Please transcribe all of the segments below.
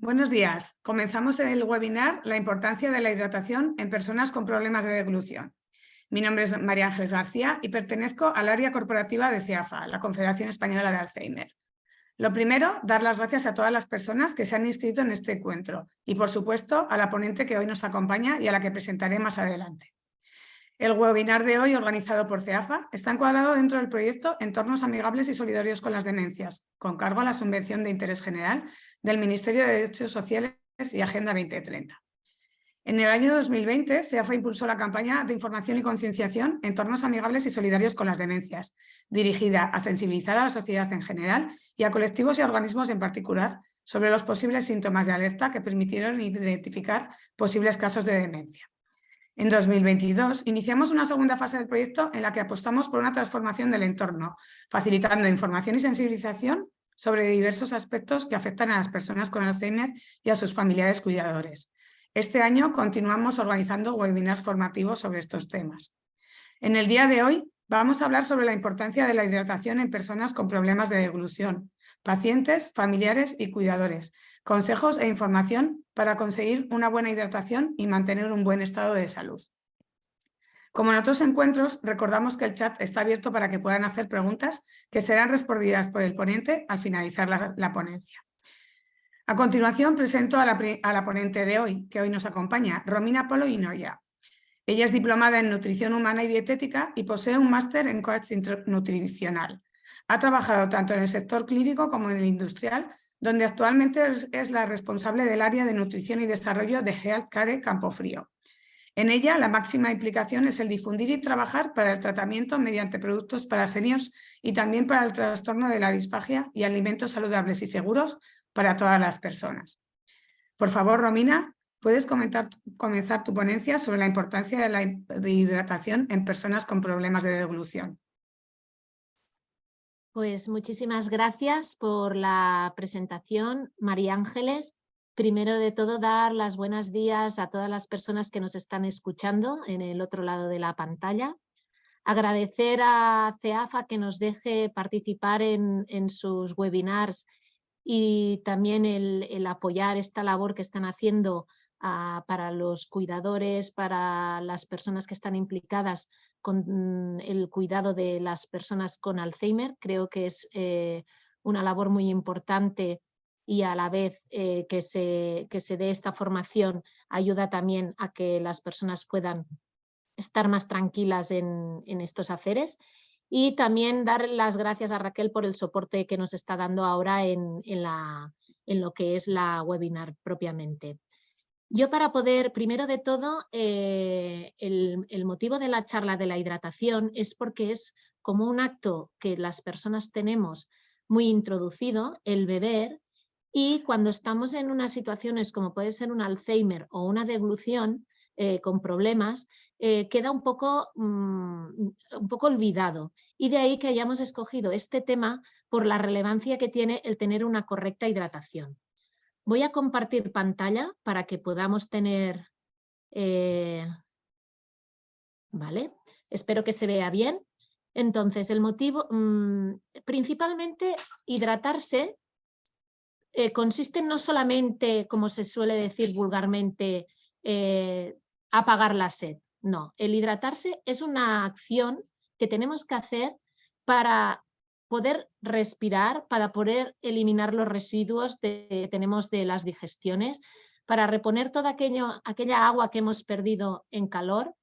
Buenos días. Comenzamos el webinar La importancia de la hidratación en personas con problemas de deglución. Mi nombre es María Ángeles García y pertenezco al área corporativa de CEAFA, la Confederación Española de Alzheimer. Lo primero, dar las gracias a todas las personas que se han inscrito en este encuentro y, por supuesto, a la ponente que hoy nos acompaña y a la que presentaré más adelante. El webinar de hoy, organizado por CEAFA, está encuadrado dentro del proyecto Entornos amigables y solidarios con las demencias, con cargo a la Subvención de Interés General del Ministerio de Derechos Sociales y Agenda 2030. En el año 2020, CEAFA impulsó la campaña de información y concienciación Entornos amigables y solidarios con las demencias, dirigida a sensibilizar a la sociedad en general y a colectivos y organismos en particular sobre los posibles síntomas de alerta que permitieron identificar posibles casos de demencia. En 2022 iniciamos una segunda fase del proyecto en la que apostamos por una transformación del entorno, facilitando información y sensibilización sobre diversos aspectos que afectan a las personas con Alzheimer y a sus familiares cuidadores. Este año continuamos organizando webinars formativos sobre estos temas. En el día de hoy vamos a hablar sobre la importancia de la hidratación en personas con problemas de deglución, pacientes, familiares y cuidadores, consejos e información para conseguir una buena hidratación y mantener un buen estado de salud. Como en otros encuentros, recordamos que el chat está abierto para que puedan hacer preguntas que serán respondidas por el ponente al finalizar la ponencia. A continuación presento a la ponente de hoy, que hoy nos acompaña, Romina Polo Inoya. Ella es diplomada en Nutrición Humana y Dietética y posee un máster en Coaching Nutricional. Ha trabajado tanto en el sector clínico como en el industrial, donde actualmente es la responsable del área de nutrición y desarrollo de Healthcare Campofrío. En ella, la máxima implicación es el difundir y trabajar para el tratamiento mediante productos para seniors y también para el trastorno de la disfagia y alimentos saludables y seguros para todas las personas. Por favor, Romina, ¿puedes comenzar tu ponencia sobre la importancia de la hidratación en personas con problemas de deglución? Pues muchísimas gracias por la presentación, María Ángeles. Primero de todo, dar las buenos días a todas las personas que nos están escuchando en el otro lado de la pantalla. Agradecer a CEAFA que nos deje participar en sus webinars y también el apoyar esta labor que están haciendo para los cuidadores, para las personas que están implicadas con el cuidado de las personas con Alzheimer. Creo que es una labor muy importante y a la vez que se dé esta formación ayuda también a que las personas puedan estar más tranquilas en estos haceres. Y también dar las gracias a Raquel por el soporte que nos está dando ahora en lo que es la webinar propiamente. Yo para poder, primero de todo, el motivo de la charla de la hidratación es porque es como un acto que las personas tenemos muy introducido, el beber, y cuando estamos en unas situaciones como puede ser un Alzheimer o una deglución con problemas, queda un poco olvidado. Y de ahí que hayamos escogido este tema por la relevancia que tiene el tener una correcta hidratación. Voy a compartir pantalla para que podamos tener... ¿vale? Espero que se vea bien. Entonces, el motivo, principalmente hidratarse, consiste no solamente, como se suele decir vulgarmente, apagar la sed. No, el hidratarse es una acción que tenemos que hacer para poder respirar, para poder eliminar los residuos que tenemos de las digestiones, para reponer toda aquella agua que hemos perdido en calor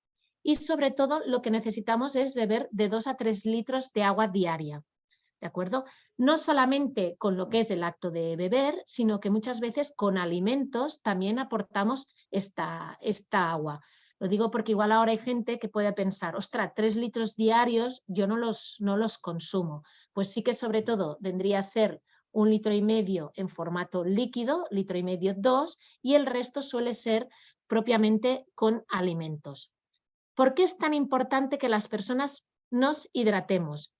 y sobre todo lo que necesitamos es beber de 2 a 3 litros de agua diaria. ¿De acuerdo? No solamente con lo que es el acto de beber, sino que muchas veces con alimentos también aportamos esta agua. Lo digo porque igual ahora hay gente que puede pensar, ostras, 3 litros diarios yo no los consumo. Pues sí que sobre todo vendría a ser 1,5 litros en formato líquido, 1,5 litros, 2, y el resto suele ser propiamente con alimentos. ¿Por qué es tan importante que las personas nos hidratemos?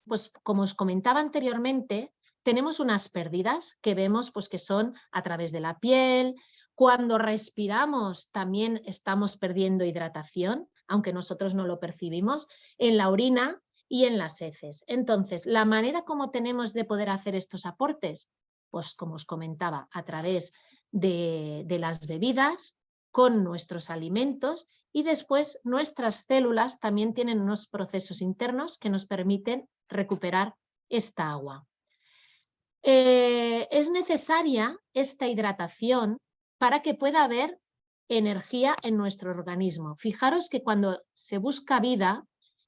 Pues como os comentaba anteriormente, tenemos unas pérdidas que vemos pues, que son a través de la piel. Cuando respiramos también estamos perdiendo hidratación, aunque nosotros no lo percibimos, en la orina y en las heces. Entonces, la manera como tenemos de poder hacer estos aportes, pues como os comentaba, a través de las bebidas con nuestros alimentos y después nuestras células también tienen unos procesos internos que nos permiten recuperar esta agua. Es necesaria esta hidratación para que pueda haber energía en nuestro organismo. Fijaros que cuando se busca vida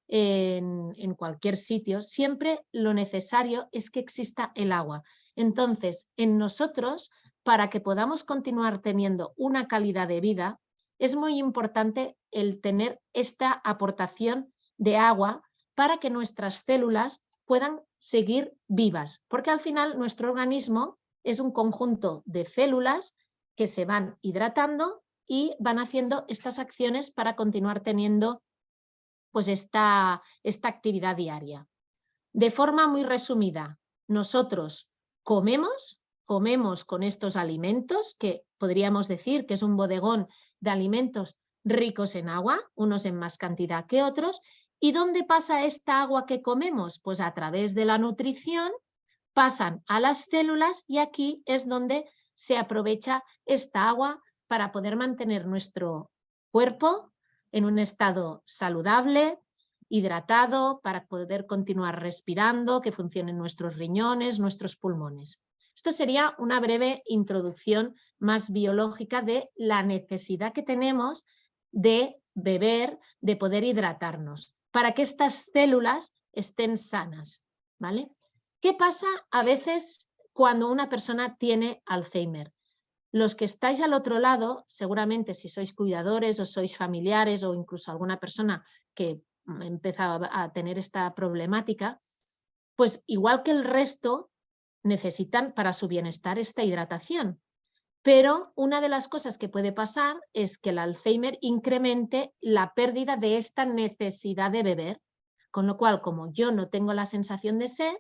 en cualquier sitio, siempre lo necesario es que exista el agua. Entonces, en nosotros, para que podamos continuar teniendo una calidad de vida, es muy importante el tener esta aportación de agua para que nuestras células puedan seguir vivas, porque al final nuestro organismo es un conjunto de células que se van hidratando y van haciendo estas acciones para continuar teniendo pues esta actividad diaria. De forma muy resumida, nosotros comemos con estos alimentos, que podríamos decir que es un bodegón de alimentos ricos en agua, unos en más cantidad que otros. ¿Y dónde pasa esta agua que comemos? Pues a través de la nutrición pasan a las células y aquí es donde se aprovecha esta agua para poder mantener nuestro cuerpo en un estado saludable, hidratado, para poder continuar respirando, que funcionen nuestros riñones, nuestros pulmones. Esto sería una breve introducción más biológica de la necesidad que tenemos de beber, de poder hidratarnos, para que estas células estén sanas, ¿vale? ¿Qué pasa a veces cuando una persona tiene Alzheimer? Los que estáis al otro lado, seguramente si sois cuidadores o sois familiares o incluso alguna persona que ha empezado a tener esta problemática, pues igual que el resto necesitan para su bienestar esta hidratación. Pero una de las cosas que puede pasar es que el Alzheimer incremente la pérdida de esta necesidad de beber, con lo cual, como yo no tengo la sensación de sed,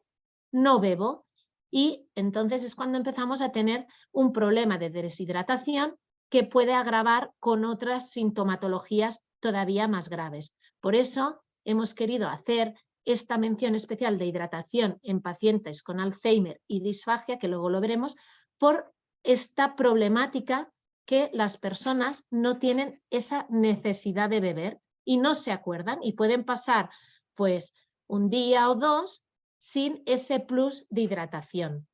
no bebo y entonces es cuando empezamos a tener un problema de deshidratación que puede agravar con otras sintomatologías todavía más graves. Por eso hemos querido hacer esta mención especial de hidratación en pacientes con Alzheimer y disfagia, que luego lo veremos, por esta problemática que las personas no tienen esa necesidad de beber y no se acuerdan y pueden pasar pues un día o dos sin ese plus de hidratación.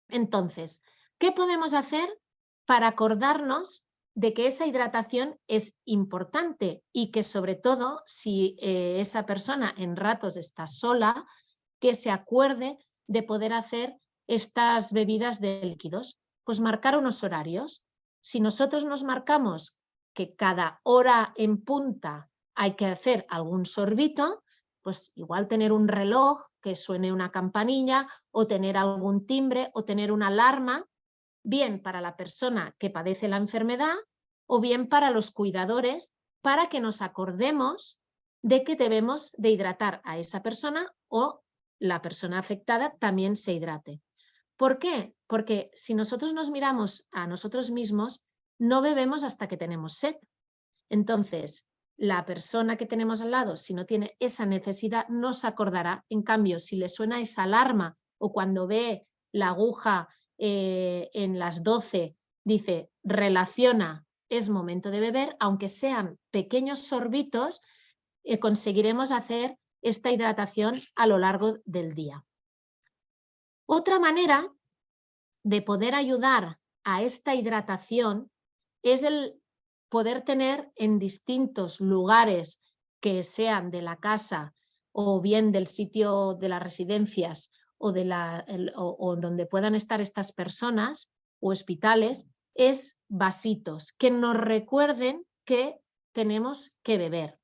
Entonces, ¿qué podemos hacer para acordarnos de que esa hidratación es importante y que sobre todo si esa persona en ratos está sola, que se acuerde de poder hacer estas bebidas de líquidos? Pues marcar unos horarios. Si nosotros nos marcamos que cada hora en punta hay que hacer algún sorbito, pues igual tener un reloj que suene una campanilla o tener algún timbre o tener una alarma, bien para la persona que padece la enfermedad o bien para los cuidadores, para que nos acordemos de que debemos de hidratar a esa persona o la persona afectada también se hidrate. ¿Por qué? Porque si nosotros nos miramos a nosotros mismos, no bebemos hasta que tenemos sed. Entonces, la persona que tenemos al lado, si no tiene esa necesidad, no se acordará. En cambio, si le suena esa alarma o cuando ve la aguja en las 12, dice, relaciona, es momento de beber, aunque sean pequeños sorbitos, conseguiremos hacer esta hidratación a lo largo del día. Otra manera de poder ayudar a esta hidratación es el poder tener en distintos lugares que sean de la casa o bien del sitio de las residencias o donde puedan estar estas personas o hospitales, es vasitos que nos recuerden que tenemos que beber.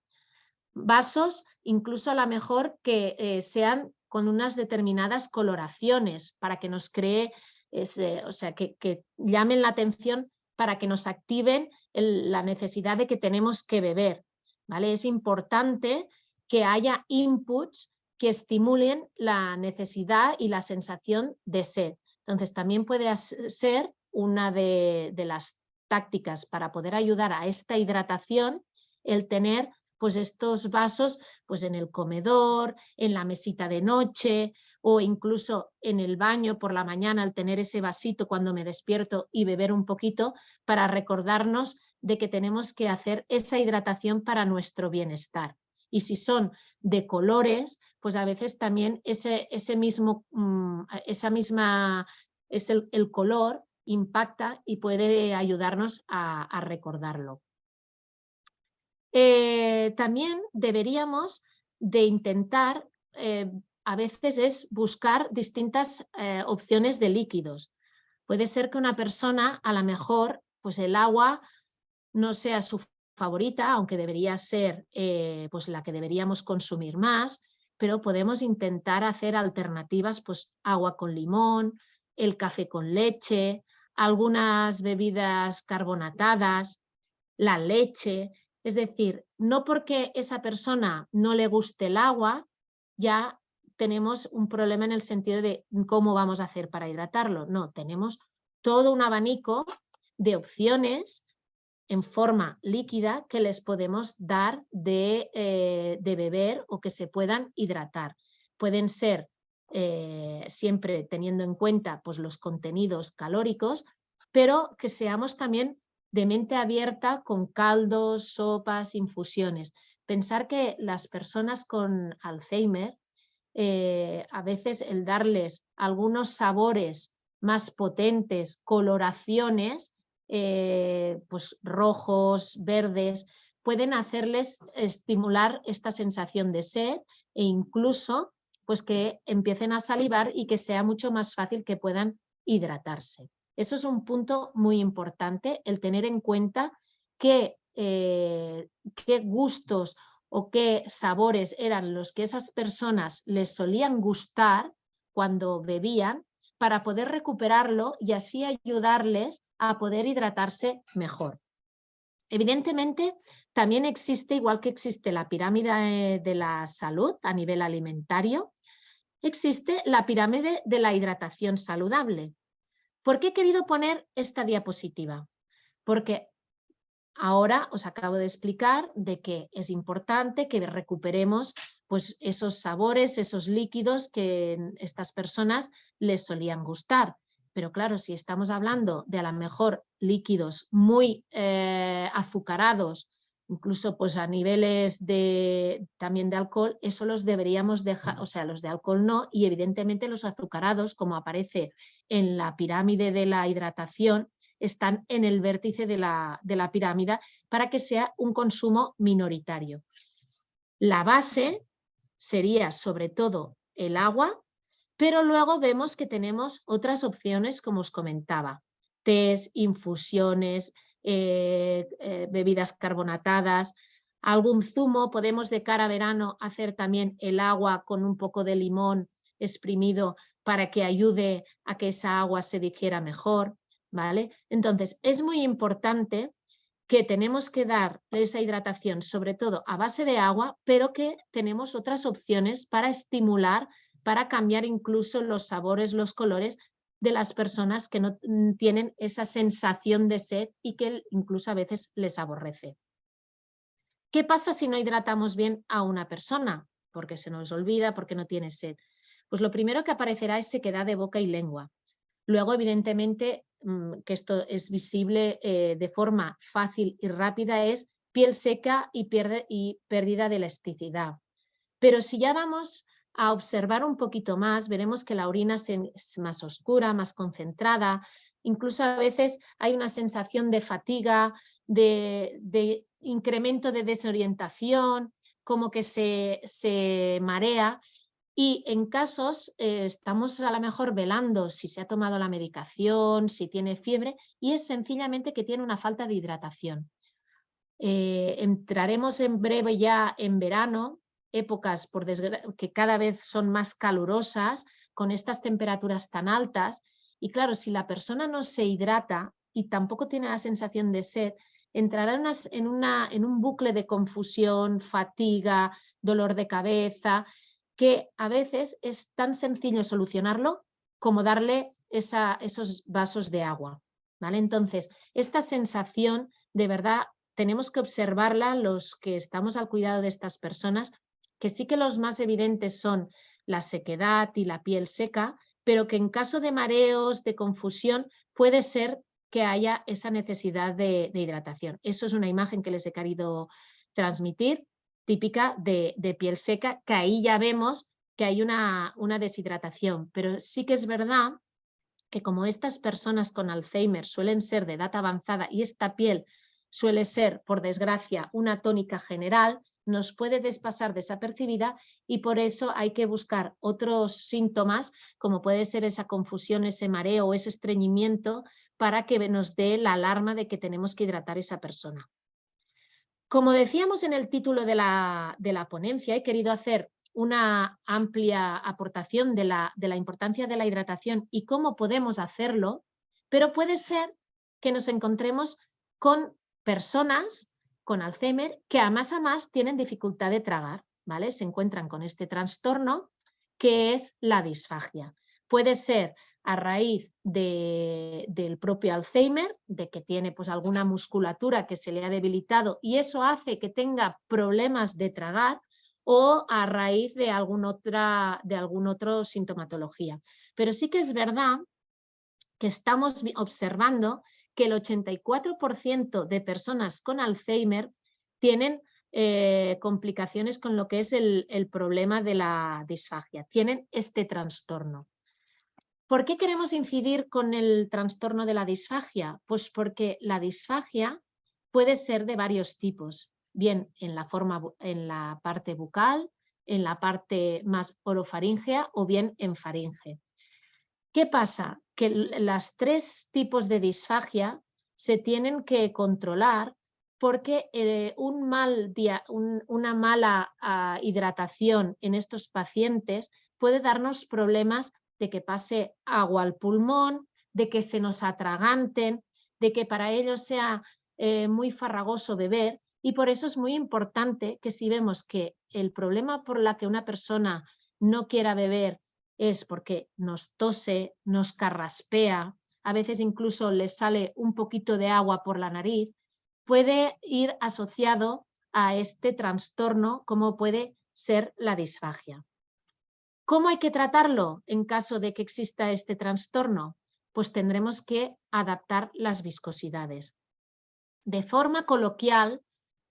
Vasos incluso a lo mejor que sean con unas determinadas coloraciones para que nos cree, o sea, que llamen la atención para que nos activen la necesidad de que tenemos que beber, ¿vale? Es importante que haya inputs que estimulen la necesidad y la sensación de sed. Entonces también puede ser una de las tácticas para poder ayudar a esta hidratación el tener pues estos vasos pues en el comedor, en la mesita de noche o incluso en el baño por la mañana al tener ese vasito cuando me despierto y beber un poquito para recordarnos de que tenemos que hacer esa hidratación para nuestro bienestar. Y si son de colores, pues a veces también el color impacta y puede ayudarnos a recordarlo. También deberíamos de intentar, a veces es buscar distintas opciones de líquidos. Puede ser que una persona, a lo mejor, pues el agua no sea su favorita, aunque debería ser pues la que deberíamos consumir más, pero podemos intentar hacer alternativas, pues agua con limón, el café con leche, algunas bebidas carbonatadas, la leche. Es decir, no porque esa persona no le guste el agua, ya tenemos un problema en el sentido de cómo vamos a hacer para hidratarlo. No, tenemos todo un abanico de opciones en forma líquida que les podemos dar de beber o que se puedan hidratar. Pueden ser siempre teniendo en cuenta pues, los contenidos calóricos, pero que seamos también de mente abierta con caldos, sopas, infusiones. Pensar que las personas con Alzheimer, a veces el darles algunos sabores más potentes, coloraciones, pues rojos, verdes, pueden hacerles estimular esta sensación de sed e incluso pues que empiecen a salivar y que sea mucho más fácil que puedan hidratarse. Eso es un punto muy importante, el tener en cuenta qué gustos o qué sabores eran los que esas personas les solían gustar cuando bebían para poder recuperarlo y así ayudarles a poder hidratarse mejor. Evidentemente, también existe, igual que existe la pirámide de la salud a nivel alimentario, existe la pirámide de la hidratación saludable. ¿Por qué he querido poner esta diapositiva? Porque ahora os acabo de explicar de que es importante que recuperemos pues, esos sabores, esos líquidos que a estas personas les solían gustar. Pero claro, si estamos hablando de a lo mejor líquidos muy azucarados, incluso pues a niveles también de alcohol, eso los deberíamos dejar, o sea, los de alcohol no, y evidentemente los azucarados, como aparece en la pirámide de la hidratación, están en el vértice de la pirámide para que sea un consumo minoritario. La base sería sobre todo el agua, pero luego vemos que tenemos otras opciones como os comentaba, tés, infusiones, bebidas carbonatadas, algún zumo, podemos de cara a verano hacer también el agua con un poco de limón exprimido para que ayude a que esa agua se digiera mejor. ¿Vale? Entonces, es muy importante que tenemos que dar esa hidratación, sobre todo a base de agua, pero que tenemos otras opciones para estimular, para cambiar incluso los sabores, los colores de las personas que no tienen esa sensación de sed y que incluso a veces les aborrece. ¿Qué pasa si no hidratamos bien a una persona? Porque se nos olvida, porque no tiene sed. Pues lo primero que aparecerá es sequedad de boca y lengua. Luego, evidentemente, que esto es visible de forma fácil y rápida, es piel seca y pérdida de elasticidad. Pero si ya vamos a observar un poquito más, veremos que la orina es más oscura, más concentrada, incluso a veces hay una sensación de fatiga, de incremento de desorientación, como que se marea. Y en casos estamos a lo mejor velando si se ha tomado la medicación, si tiene fiebre, y es sencillamente que tiene una falta de hidratación. Entraremos en breve ya en verano, épocas que cada vez son más calurosas, con estas temperaturas tan altas, y claro, si la persona no se hidrata y tampoco tiene la sensación de sed, entrará en un bucle de confusión, fatiga, dolor de cabeza, que a veces es tan sencillo solucionarlo como darle esos vasos de agua. ¿Vale? Entonces, esta sensación de verdad tenemos que observarla los que estamos al cuidado de estas personas, que sí que los más evidentes son la sequedad y la piel seca, pero que en caso de mareos, de confusión, puede ser que haya esa necesidad de hidratación. Eso es una imagen que les he querido transmitir, típica de piel seca, que ahí ya vemos que hay una deshidratación, pero sí que es verdad que como estas personas con Alzheimer suelen ser de edad avanzada y esta piel suele ser, por desgracia, una tónica general, nos puede pasar desapercibida y por eso hay que buscar otros síntomas, como puede ser esa confusión, ese mareo o ese estreñimiento, para que nos dé la alarma de que tenemos que hidratar a esa persona. Como decíamos en el título de la ponencia, he querido hacer una amplia aportación de la importancia de la hidratación y cómo podemos hacerlo, pero puede ser que nos encontremos con personas con Alzheimer que a más tienen dificultad de tragar, ¿vale? Se encuentran con este trastorno que es la disfagia. Puede ser a raíz del propio Alzheimer, de que tiene pues alguna musculatura que se le ha debilitado y eso hace que tenga problemas de tragar, o a raíz de alguna otra sintomatología. Pero sí que es verdad que estamos observando que el 84% de personas con Alzheimer tienen complicaciones con lo que es el problema de la disfagia, tienen este trastorno. ¿Por qué queremos incidir con el trastorno de la disfagia? Pues porque la disfagia puede ser de varios tipos, bien en la parte bucal, en la parte más orofaríngea o bien en faringe. ¿Qué pasa? Que los tres tipos de disfagia se tienen que controlar porque una mala hidratación en estos pacientes puede darnos problemas de que pase agua al pulmón, de que se nos atraganten, de que para ellos sea muy farragoso beber, y por eso es muy importante que si vemos que el problema por la que una persona no quiera beber es porque nos tose, nos carraspea, a veces incluso les sale un poquito de agua por la nariz, puede ir asociado a este trastorno como puede ser la disfagia. ¿Cómo hay que tratarlo en caso de que exista este trastorno? Pues tendremos que adaptar las viscosidades. De forma coloquial,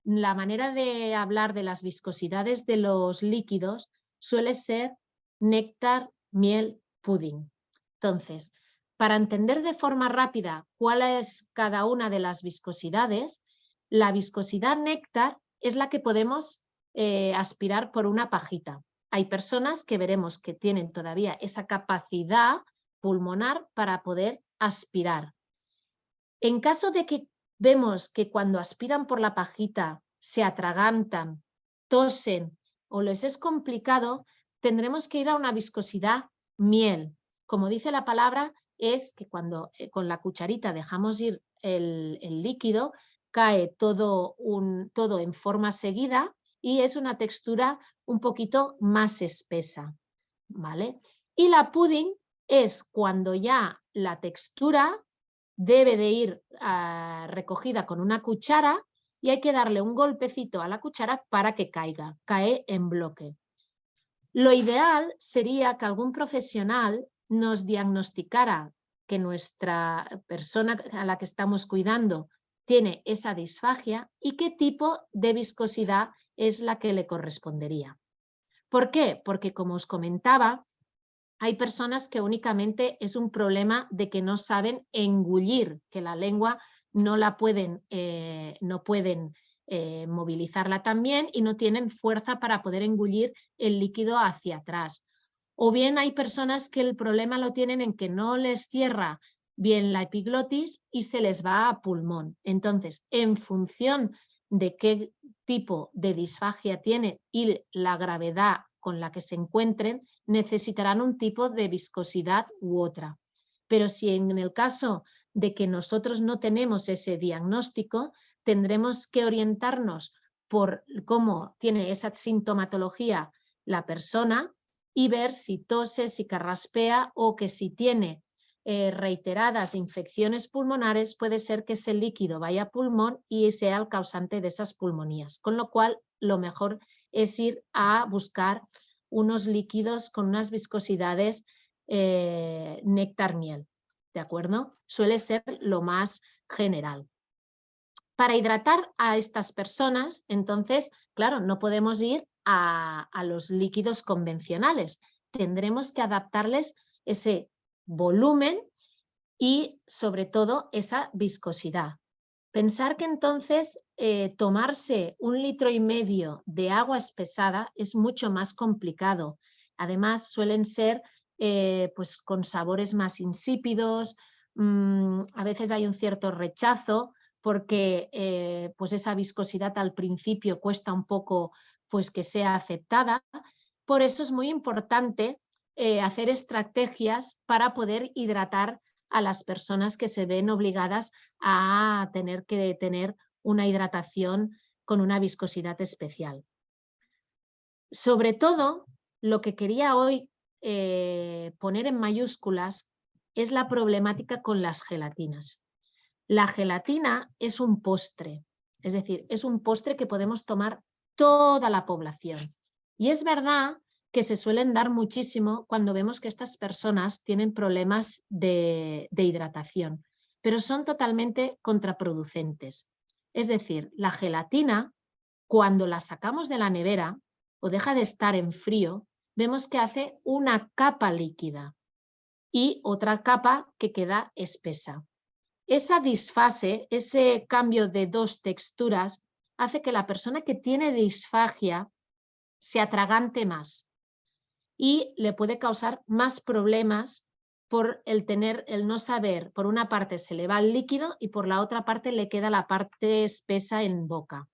la manera de hablar de las viscosidades de los líquidos suele ser néctar, miel, pudding. Entonces, para entender de forma rápida cuál es cada una de las viscosidades, la viscosidad néctar es la que podemos aspirar por una pajita. Hay personas que veremos que tienen todavía esa capacidad pulmonar para poder aspirar. En caso de que vemos que cuando aspiran por la pajita se atragantan, tosen o les es complicado, tendremos que ir a una viscosidad miel. Como dice la palabra, es que cuando con la cucharita dejamos ir el líquido, cae todo en forma seguida y es una textura un poquito más espesa, ¿vale? Y la pudding es cuando ya la textura debe de ir recogida con una cuchara y hay que darle un golpecito a la cuchara para que caiga, cae en bloque. Lo ideal sería que algún profesional nos diagnosticara que nuestra persona a la que estamos cuidando tiene esa disfagia y qué tipo de viscosidad es la que le correspondería. ¿Por qué? Porque como os comentaba, hay personas que únicamente es un problema de que no saben engullir, que la lengua no pueden movilizarla tan bien y no tienen fuerza para poder engullir el líquido hacia atrás. O bien hay personas que el problema lo tienen en que no les cierra bien la epiglotis y se les va a pulmón. Entonces, en función de qué tipo de disfagia tienen y la gravedad con la que se encuentren, necesitarán un tipo de viscosidad u otra. Pero si en el caso de que nosotros no tenemos ese diagnóstico, tendremos que orientarnos por cómo tiene esa sintomatología la persona y ver si tose, si carraspea o que si tiene reiteradas infecciones pulmonares, puede ser que ese líquido vaya a pulmón y sea el causante de esas pulmonías. Con lo cual, lo mejor es ir a buscar unos líquidos con unas viscosidades néctar-miel, ¿de acuerdo? Suele ser lo más general. Para hidratar a estas personas, entonces, claro, no podemos ir a los líquidos convencionales. Tendremos que adaptarles ese volumen y, sobre todo, esa viscosidad. Pensar que entonces tomarse 1,5 litros de agua espesada es mucho más complicado. Además, suelen ser pues con sabores más insípidos, a veces hay un cierto rechazo porque pues esa viscosidad al principio cuesta un poco pues que sea aceptada. Por eso es muy importante hacer estrategias para poder hidratar a las personas que se ven obligadas a tener que tener una hidratación con una viscosidad especial. Sobre todo, lo que quería hoy poner en mayúsculas es la problemática con las gelatinas. La gelatina es un postre, es decir, es un postre que podemos tomar toda la población. Y es verdad que se suelen dar muchísimo cuando vemos que estas personas tienen problemas de hidratación, pero son totalmente contraproducentes. Es decir, la gelatina, cuando la sacamos de la nevera o deja de estar en frío, vemos que hace una capa líquida y otra capa que queda espesa. Esa disfase, ese cambio de dos texturas, hace que la persona que tiene disfagia se atragante más y le puede causar más problemas por el no saber, por una parte se le va el líquido y por la otra parte le queda la parte espesa en boca.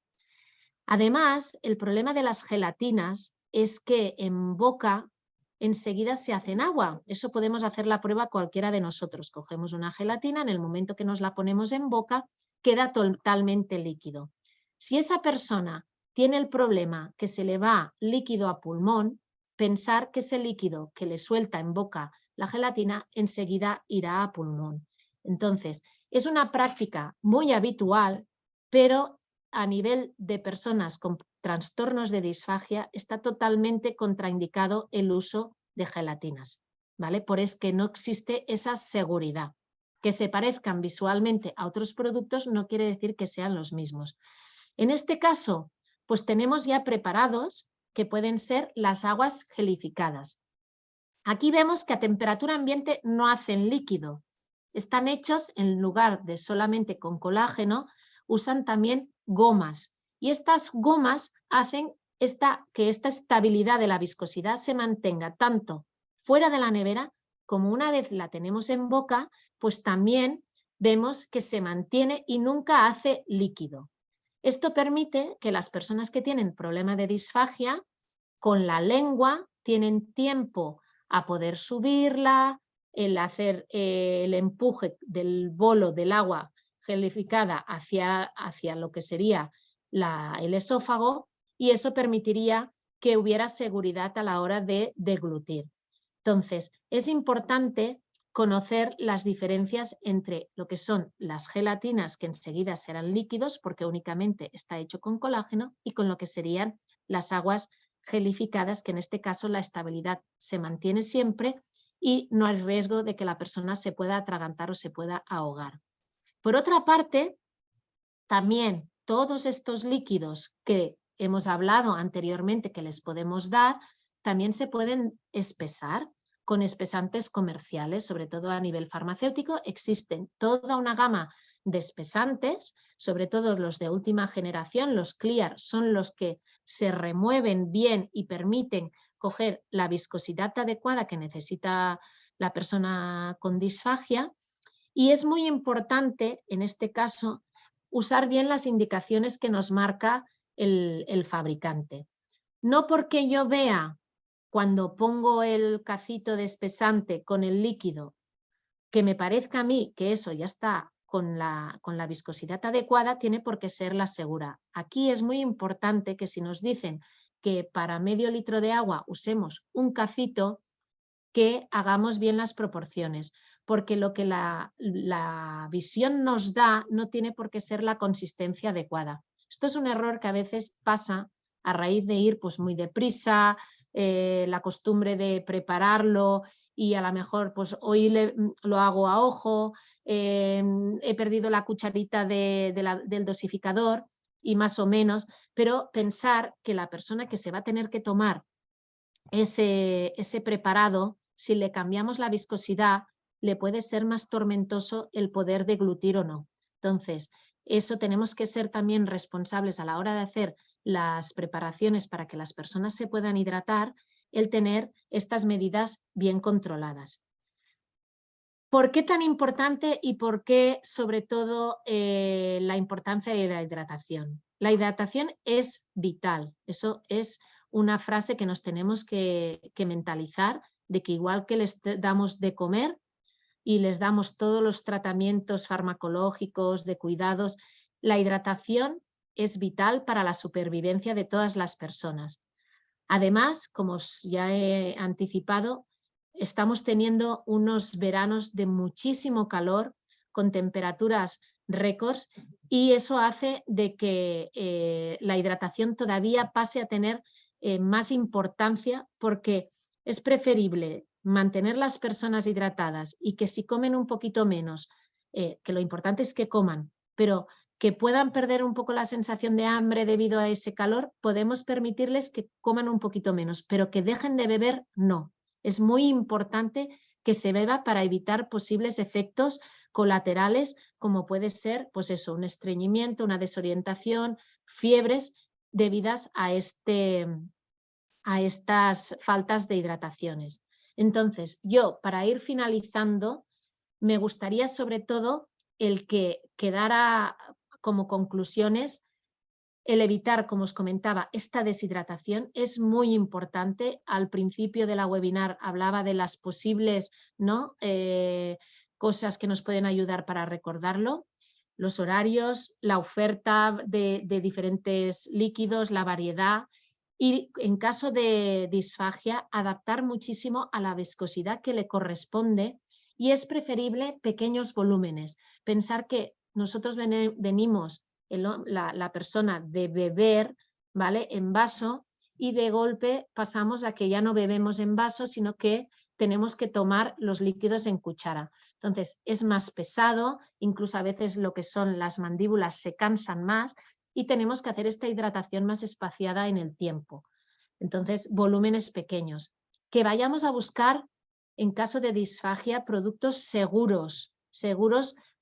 Además, el problema de las gelatinas es que en boca enseguida se hacen agua. Eso podemos hacer la prueba cualquiera de nosotros. Cogemos una gelatina, en el momento que nos la ponemos en boca, queda totalmente líquido. Si esa persona tiene el problema que se le va líquido a pulmón, pensar que ese líquido que le suelta en boca la gelatina enseguida irá a pulmón. Entonces, es una práctica muy habitual, pero a nivel de personas con trastornos de disfagia está totalmente contraindicado el uso de gelatinas, ¿vale? Por eso que no existe esa seguridad. Que se parezcan visualmente a otros productos no quiere decir que sean los mismos. En este caso, pues tenemos ya preparados que pueden ser las aguas gelificadas. Aquí vemos que a temperatura ambiente no hacen líquido. Están hechos, en lugar de solamente con colágeno, usan también gomas. Y estas gomas hacen que esta estabilidad de la viscosidad se mantenga tanto fuera de la nevera como una vez la tenemos en boca, pues también vemos que se mantiene y nunca hace líquido. Esto permite que las personas que tienen problema de disfagia, con la lengua tienen tiempo a poder subirla, el hacer el empuje del bolo del agua gelificada hacia lo que sería el esófago, y eso permitiría que hubiera seguridad a la hora de deglutir. Entonces, es importante conocer las diferencias entre lo que son las gelatinas, que enseguida serán líquidos porque únicamente está hecho con colágeno, y con lo que serían las aguas gelificadas, que en este caso la estabilidad se mantiene siempre y no hay riesgo de que la persona se pueda atragantar o se pueda ahogar. Por otra parte, también todos estos líquidos que hemos hablado anteriormente que les podemos dar, también se pueden espesar con espesantes comerciales, sobre todo a nivel farmacéutico. Existen toda una gama de espesantes, sobre todo los de última generación, los Clear, son los que se remueven bien y permiten coger la viscosidad adecuada que necesita la persona con disfagia. Y es muy importante, en este caso, usar bien las indicaciones que nos marca el fabricante. No porque yo vea cuando pongo el cacito de espesante con el líquido que me parezca a mí que eso ya está con la viscosidad adecuada, tiene por qué ser la segura. Aquí es muy importante que si nos dicen que para medio litro de agua usemos un cacito, que hagamos bien las proporciones, porque lo que la visión nos da no tiene por qué ser la consistencia adecuada. Esto es un error que a veces pasa a raíz de ir pues muy deprisa, la costumbre de prepararlo y a lo mejor pues hoy lo hago a ojo, he perdido la cucharita del dosificador y más o menos, pero pensar que la persona que se va a tener que tomar ese preparado, si le cambiamos la viscosidad, le puede ser más tormentoso el poder deglutir o no. Entonces, eso tenemos que ser también responsables a la hora de hacer las preparaciones para que las personas se puedan hidratar, el tener estas medidas bien controladas. ¿Por qué tan importante y por qué sobre todo la importancia de la hidratación? La hidratación es vital, eso es una frase que nos tenemos que mentalizar, de que igual que les damos de comer y les damos todos los tratamientos farmacológicos, de cuidados, la hidratación es vital para la supervivencia de todas las personas. Además, como ya he anticipado, estamos teniendo unos veranos de muchísimo calor, con temperaturas récords, y eso hace de que la hidratación todavía pase a tener más importancia, porque es preferible mantener las personas hidratadas y que si comen un poquito menos, que lo importante es que coman, pero que puedan perder un poco la sensación de hambre debido a ese calor, podemos permitirles que coman un poquito menos, pero que dejen de beber, no. Es muy importante que se beba para evitar posibles efectos colaterales, como puede ser, pues eso, un estreñimiento, una desorientación, fiebres debidas a estas faltas de hidrataciones. Entonces, yo, para ir finalizando, me gustaría sobre todo el que quedara como conclusiones el evitar, como os comentaba, esta deshidratación es muy importante. Al principio de la webinar hablaba de las posibles, ¿no? Cosas que nos pueden ayudar para recordarlo. Los horarios, la oferta de diferentes líquidos, la variedad y en caso de disfagia adaptar muchísimo a la viscosidad que le corresponde y es preferible pequeños volúmenes. Pensar que nosotros venimos la persona de beber, ¿vale?, en vaso y de golpe pasamos a que ya no bebemos en vaso, sino que tenemos que tomar los líquidos en cuchara. Entonces es más pesado, incluso a veces lo que son las mandíbulas se cansan más y tenemos que hacer esta hidratación más espaciada en el tiempo. Entonces, volúmenes pequeños. Que vayamos a buscar, en caso de disfagia, productos seguros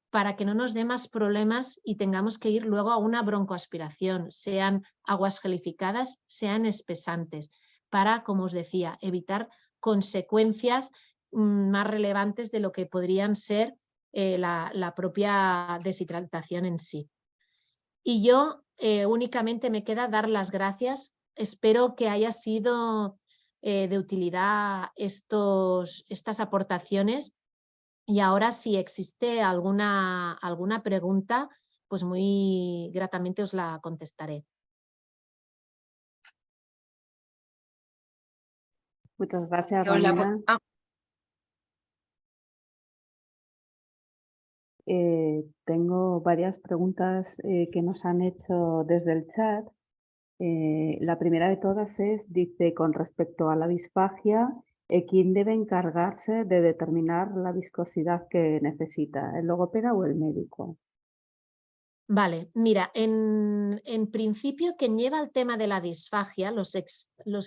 para que no nos dé más problemas y tengamos que ir luego a una broncoaspiración, sean aguas gelificadas, sean espesantes, para, como os decía, evitar consecuencias más relevantes de lo que podrían ser la propia deshidratación en sí. Y yo únicamente me queda dar las gracias. Espero que haya sido de utilidad estas aportaciones. Y ahora, si existe alguna pregunta, pues muy gratamente os la contestaré. Muchas gracias, Hola, Ramona. Tengo varias preguntas que nos han hecho desde el chat. La primera de todas dice, con respecto a la disfagia, ¿quién debe encargarse de determinar la viscosidad que necesita, el logopeda o el médico? Vale, mira, en principio quien lleva el tema de la disfagia, los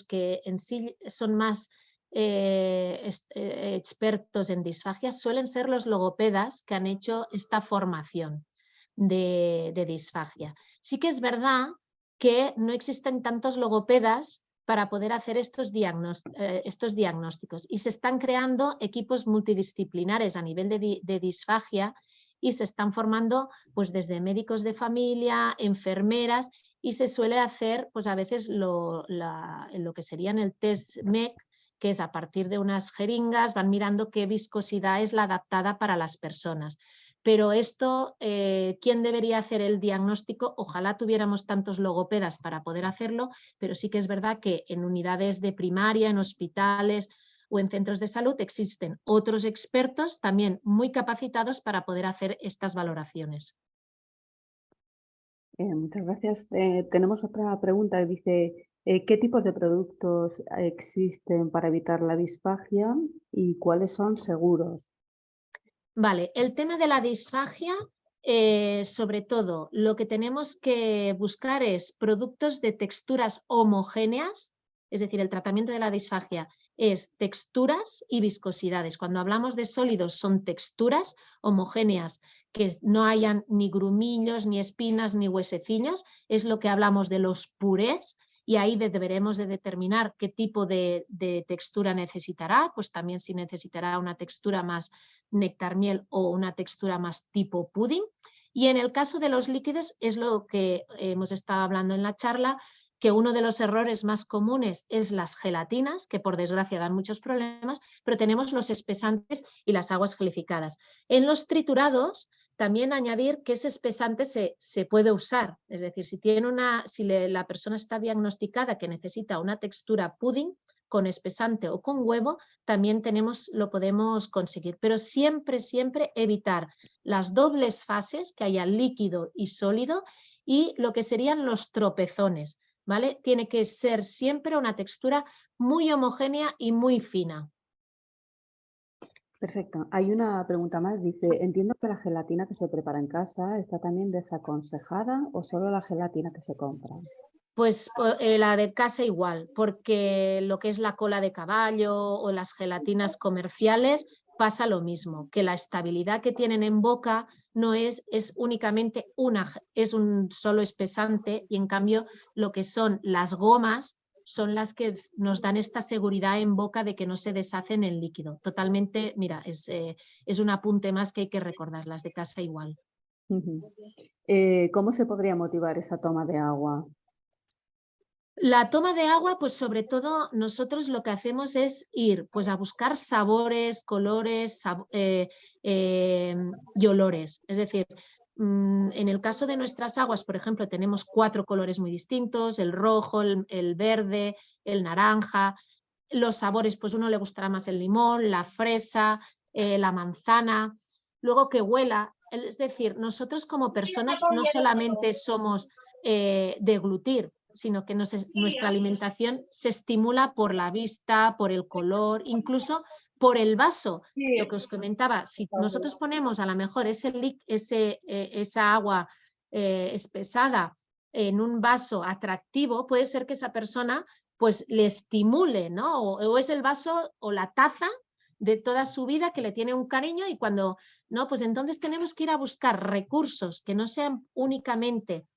que en sí son más expertos en disfagia, suelen ser los logopedas que han hecho esta formación de disfagia. Sí que es verdad que no existen tantos logopedas para poder hacer estos diagnósticos y se están creando equipos multidisciplinares a nivel de disfagia y se están formando pues desde médicos de familia, enfermeras, y se suele hacer pues a veces lo que serían el test MEC, que es a partir de unas jeringas, van mirando qué viscosidad es la adaptada para las personas. Pero esto, ¿quién debería hacer el diagnóstico? Ojalá tuviéramos tantos logopedas para poder hacerlo, pero sí que es verdad que en unidades de primaria, en hospitales o en centros de salud existen otros expertos también muy capacitados para poder hacer estas valoraciones. Muchas gracias. Tenemos otra pregunta que dice, ¿Qué tipos de productos existen para evitar la disfagia y cuáles son seguros? Vale, el tema de la disfagia, sobre todo, lo que tenemos que buscar es productos de texturas homogéneas, es decir, el tratamiento de la disfagia es texturas y viscosidades. Cuando hablamos de sólidos son texturas homogéneas, que no hayan ni grumillos, ni espinas, ni huesecillos, es lo que hablamos de los purés, y ahí deberemos de determinar qué tipo de textura necesitará, pues también si necesitará una textura más néctar miel o una textura más tipo pudding. Y en el caso de los líquidos es lo que hemos estado hablando en la charla, que uno de los errores más comunes es las gelatinas, que por desgracia dan muchos problemas, pero tenemos los espesantes y las aguas gelificadas. En los triturados también añadir que ese espesante se puede usar, es decir, si la persona está diagnosticada que necesita una textura pudding, con espesante o con huevo, también lo podemos conseguir. Pero siempre, siempre evitar las dobles fases, que haya líquido y sólido, y lo que serían los tropezones, ¿vale? Tiene que ser siempre una textura muy homogénea y muy fina. Perfecto. Hay una pregunta más. Dice, entiendo que la gelatina que se prepara en casa está también desaconsejada o solo la gelatina que se compra. Pues la de casa igual, porque lo que es la cola de caballo o las gelatinas comerciales pasa lo mismo, que la estabilidad que tienen en boca no es únicamente es un solo espesante, y en cambio lo que son las gomas son las que nos dan esta seguridad en boca de que no se deshacen en líquido. Totalmente, mira, es un apunte más que hay que recordar, las de casa igual. Ujú. ¿Cómo se podría motivar esa toma de agua? La toma de agua, pues sobre todo nosotros lo que hacemos es ir pues a buscar sabores, colores y olores. Es decir, en el caso de nuestras aguas, por ejemplo, tenemos 4 colores muy distintos: el rojo, el verde, el naranja. Los sabores, pues uno le gustará más el limón, la fresa, la manzana. Luego que huela, es decir, nosotros como personas no solamente somos deglutir, sino que nuestra alimentación se estimula por la vista, por el color, incluso por el vaso. Lo que os comentaba, si nosotros ponemos a lo mejor esa agua espesada en un vaso atractivo, puede ser que esa persona pues le estimule, ¿no? O es el vaso o la taza de toda su vida que le tiene un cariño, y cuando, ¿no? Pues entonces tenemos que ir a buscar recursos que no sean únicamente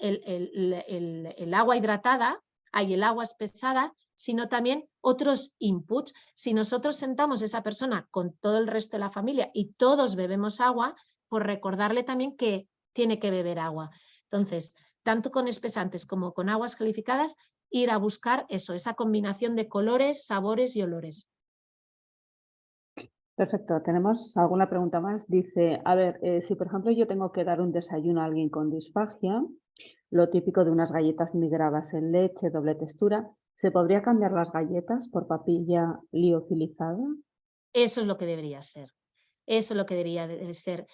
el agua hidratada, el agua espesada, sino también otros inputs. Si nosotros sentamos a esa persona con todo el resto de la familia y todos bebemos agua, pues recordarle también que tiene que beber agua. Entonces, tanto con espesantes como con aguas gelificadas, ir a buscar esa combinación de colores, sabores y olores. Perfecto. ¿Tenemos alguna pregunta más? Dice, a ver, si por ejemplo yo tengo que dar un desayuno a alguien con disfagia, lo típico de unas galletas migradas en leche, doble textura, ¿se podría cambiar las galletas por papilla liofilizada? Eso es lo que debería ser. Eso es lo que debería de ser.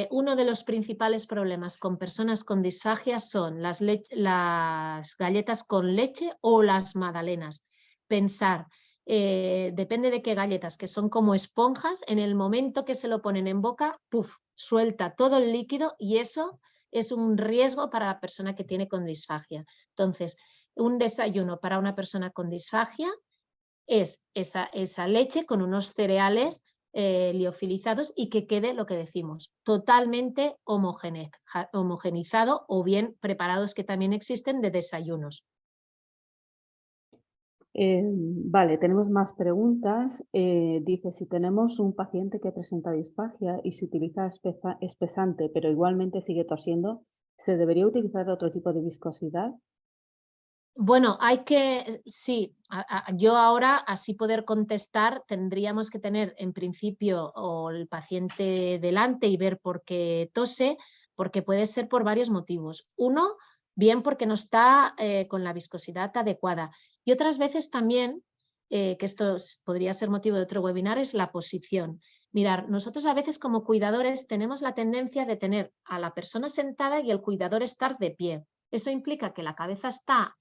Uno de los principales problemas con personas con disfagia son las galletas con leche o las magdalenas. Pensar, depende de qué galletas, que son como esponjas, en el momento que se lo ponen en boca, ¡puf!, suelta todo el líquido, y eso es un riesgo para la persona que tiene con disfagia. Entonces, un desayuno para una persona con disfagia es esa leche con unos cereales liofilizados, y que quede, lo que decimos, totalmente homogenizado, o bien preparados, que también existen de desayunos. Vale, tenemos más preguntas. Dice, si tenemos un paciente que presenta disfagia y se utiliza espesante, pero igualmente sigue tosiendo, ¿se debería utilizar otro tipo de viscosidad? Bueno, sí, yo ahora, así poder contestar, tendríamos que tener en principio o el paciente delante y ver por qué tose, porque puede ser por varios motivos. Uno, bien porque no está con la viscosidad adecuada, y otras veces también, que esto podría ser motivo de otro webinar, es la posición. Mirar, nosotros a veces como cuidadores tenemos la tendencia de tener a la persona sentada y el cuidador estar de pie. Eso implica que la cabeza está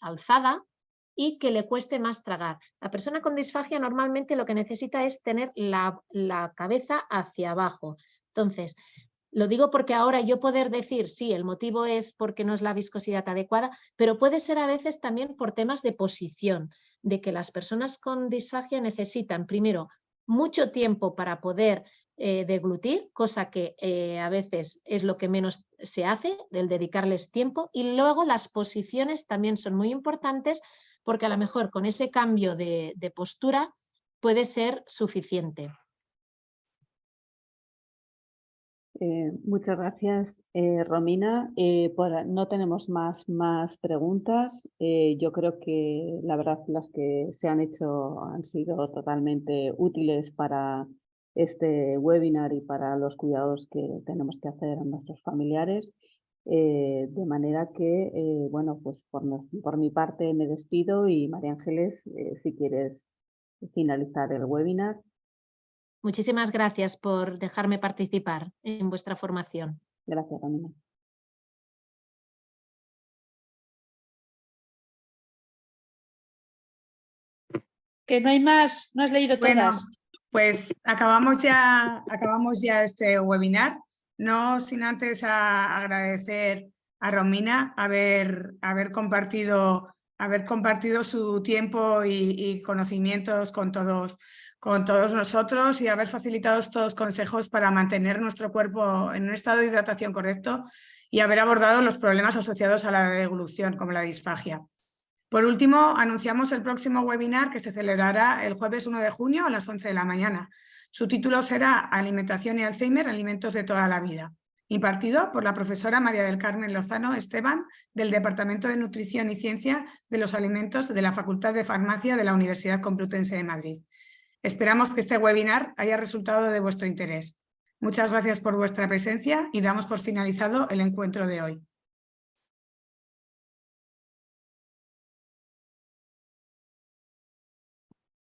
alzada y que le cueste más tragar. La persona con disfagia normalmente lo que necesita es tener la cabeza hacia abajo. Entonces, lo digo porque ahora yo poder decir, sí, el motivo es porque no es la viscosidad adecuada, pero puede ser a veces también por temas de posición, de que las personas con disfagia necesitan primero mucho tiempo para poder deglutir, cosa que a veces es lo que menos se hace, el dedicarles tiempo, y luego las posiciones también son muy importantes porque a lo mejor con ese cambio de postura puede ser suficiente. Muchas gracias, Romina. No tenemos más preguntas. Yo creo que la verdad las que se han hecho han sido totalmente útiles para este webinar y para los cuidados que tenemos que hacer a nuestros familiares. De manera que, bueno, pues por mi parte me despido y María Ángeles, si quieres finalizar el webinar. Muchísimas gracias por dejarme participar en vuestra formación. Gracias, Romina. Que no hay más, no has leído todas. Pues acabamos ya este webinar, no sin antes agradecer a Romina haber compartido su tiempo y conocimientos con todos nosotros y haber facilitado estos consejos para mantener nuestro cuerpo en un estado de hidratación correcto y haber abordado los problemas asociados a la deglución, como la disfagia. Por último, anunciamos el próximo webinar que se celebrará el jueves 1 de junio a las 11 de la mañana. Su título será Alimentación y Alzheimer, alimentos de toda la vida, impartido por la profesora María del Carmen Lozano Esteban del Departamento de Nutrición y Ciencia de los Alimentos de la Facultad de Farmacia de la Universidad Complutense de Madrid. Esperamos que este webinar haya resultado de vuestro interés. Muchas gracias por vuestra presencia y damos por finalizado el encuentro de hoy.